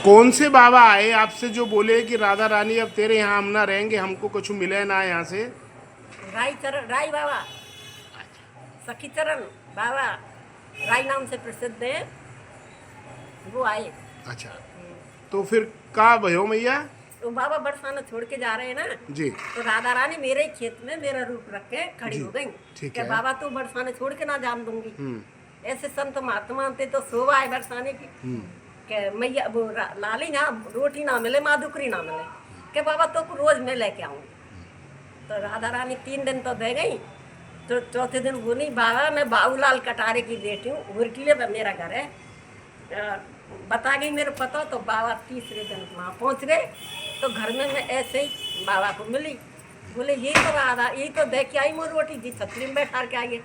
कौन से बाबा आए आपसे जो बोले कि राधा रानी अब तेरे यहाँ हम ना रहेंगे, हमको कुछ मिले ना यहाँ से? राई बाबा, सखी चरण बाबा, राई नाम से प्रसिद्ध है, वो आए। अच्छा, तो फिर का भयो मैया? तो बाबा बरसाना छोड़ के जा रहे हैं ना, जी तो राधा रानी मेरे ही खेत में मेरा रूप रख के खड़ी जी, हो गई ठीक कि है। बाबा तू बरसाने छोड़ के ना जान दूंगी। हम्म ऐसे संत महात्मा थे तो शोभा है बरसाने की कि मैया वो लाली ना रोटी ना मिले माधुकरी ना मिले कि बाबा तो रोज मैं लेके आऊंगी। तो राधा रानी 3 दिन तो दे गई, तो चौथे दिन बोली बाबा मैं बाबूलाल कटारे की बेटी हूँ, उर्किले पे मेरा घर है। बता गई मेरे पता, तो बाबा तीसरे दिन वहाँ पहुँच गए। तो घर में मैं ऐसे ही बाबा को मिली, बोले ये तो राधा, ये तो देख के आई मैं रोटी जी छतरी में बैठा के आई है,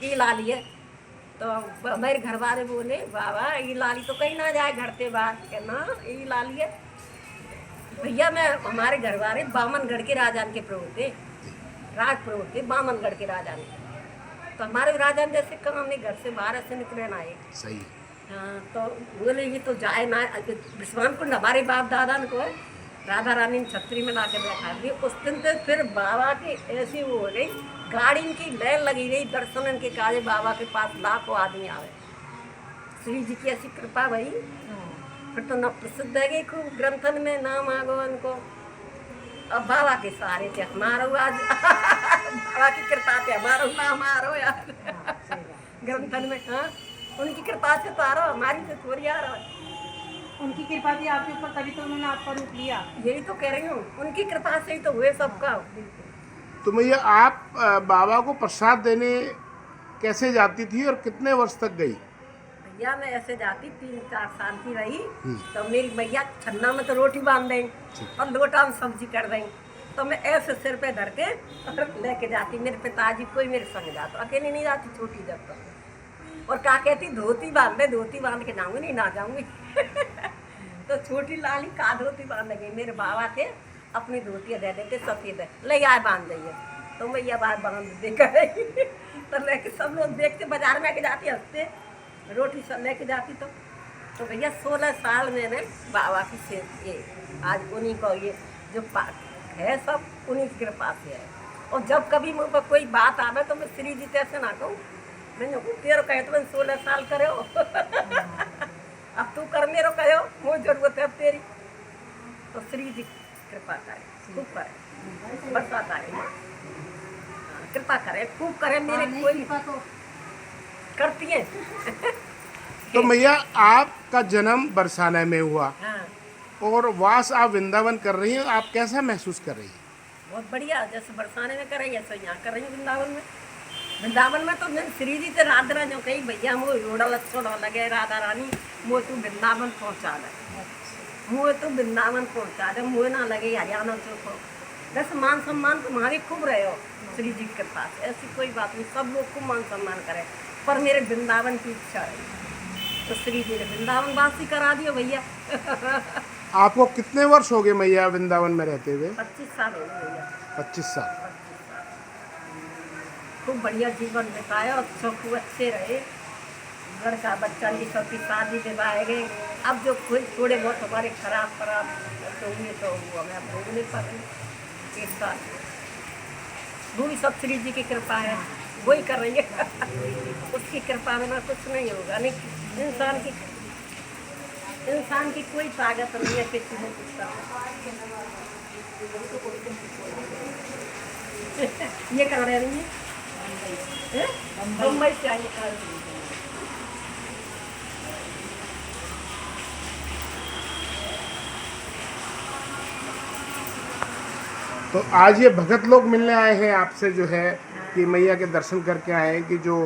ये लाली है। तो मेरे घर वाले बोले बाबा ये लाली तो कहीं ना जाए घर से बाहर, के ना ये लाली है। भैया मैं हमारे घर वाले बामनगढ़ के राजान के प्रभु थे, राज प्रभु थे बामनगढ़ के राजान। तो हमारे राजान जैसे कम हमने घर से बाहर से निकले ना आए। सही। हाँ, तो बोले ये तो जाए ना, विश्वान कुंड हमारे बाप दादा को है, राधा रानी ने छतरी में ला के बैठा दी। उस दिन से फिर बाबा की ऐसी वो हो गई, गाड़ी की लाइन लगी रही दर्शन के काजे, बाबा के पास लाखों आदमी आवे। श्री जी की ऐसी कृपा भाई, फिर तो न प्रसिद्ध है कि खूब ग्रंथन में नाम आगो उनको। अब बाबा के सहारे थे हमारो आज बाबा की कृपा से हमारो नाम आ रहा यार ग्रंथन में। हाँ, उनकी कृपा से तो आ रहा, हमारी से थोड़ी आ रहा। उनकी कृपा थी आपके ऊपर, तभी तो उन्होंने आपका रूप लिया। यही तो कह रही हूँ, उनकी कृपा से ही तो हुए सबका। तो मैया आप बाबा को प्रसाद देने कैसे जाती थी और कितने वर्ष तक गई? भैया मैं ऐसे जाती 3-4 साल की रही, तो मेरी भैया छन्ना में तो रोटी बांध दें और लोटा में सब्जी कर दें, तो मैं ऐसे सिर पे धर के और लेके जाती। मेरे पिताजी कोई मेरे संग जाता, अकेली नहीं जाती छोटी जब तक। और क्या कहती धोती बांध दे, धोती बांध के जाऊंगी, नहीं ना जाऊंगी तो छोटी लाली का धोती बांध गई, मेरे बाबा थे अपनी धोतियाँ दे देते सफेद है, ले आए बांध दिए, तो भैया बाहर बांध दे गई तो लेके सब लोग देखते, बाजार में आके जाती हंसते, रोटी सब लेके जाती। तो भैया 16 साल मैंने बाबा की से ये आज उन्हीं को ये जो है सब उन्हीं की कृपा से है। और जब कभी मुझ पर कोई बात आवे तो मैं श्री जी कैसे ना कहूँ, मैंने तेरे कहे तो 16 साल करे हो अब तू कर मेरो कहो, मुझे जरूरत है अब तेरी। तो श्री जी कृपा करे, खूब करे, बरसात आए, कृपा करे, खूब करे, मेरे कोई तो करती है तो मैया आपका जन्म बरसाना में हुआ हाँ, और वास आप वृंदावन कर रही हैं, आप कैसा महसूस कर रही हैं? बहुत बढ़िया, जैसे बरसाने में कर रही है ऐसे यहाँ कर रही हूँ वृंदावन में। वृंदावन में तो मैं श्री जी से राधा जो कही भैया मुँह रोड़ा लच्छोड़ा लगे राधा रानी मुँह तू वृंदावन पहुँचा दे, मुँह तू वृंदावन पहुँचा दे, मुँह ना लगे हरियाणा चौक हो। वैसे मान सम्मान तुम्हारी खूब रहे हो श्री जी के पास, ऐसी कोई बात नहीं, सब लोग खूब मान सम्मान करे, पर मेरे वृंदावन की इच्छा है तो श्री जी ने वृंदावन वासी करा दियो भैया आपको कितने वर्ष हो गए मैया वृंदावन में रहते हुए? 25 साल हो गए भैया। 25 साल। खूब बढ़िया जीवन बिताया और सब खूब अच्छे रहे, लड़का बच्चा ये सब की शादी विवाह गए। अब जो कोई थोड़े बहुत हमारे खराब तो हुए तो वो हमें अब भोगने पड़े एक साल, वो भी सब श्री जी की कृपा है, वही कर रही है उसकी कृपा में ना कुछ नहीं होगा। नहीं इंसान की कोई ताकत नहीं है किसी में कुछ ये कर रहे हैं मुंबई से आई है। तो आज ये भगत लोग मिलने आए हैं आपसे, जो है कि मैया के दर्शन करके आए हैं कि जो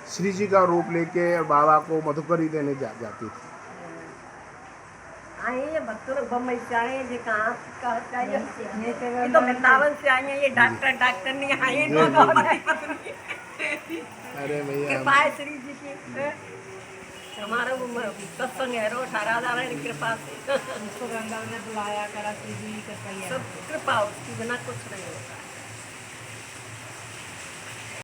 श्री जी का रूप लेके बाबा को मधुकरी देने जाती थी। आए ये भक्तों बम्बई से आए हैं, ये कहाँ चाहिए, ये तो वृंदावन से आए हैं, ये डॉक्टर नहीं आए हैं अरे मैया कृपा है श्री जी की, हमारा वो सत्संग है रो 18,000 की कृपा से उसको वृंदावन ने बुलाया करा, श्री जी की कृपा ही है। सब कृपा उसकी बिना कुछ नहीं होता।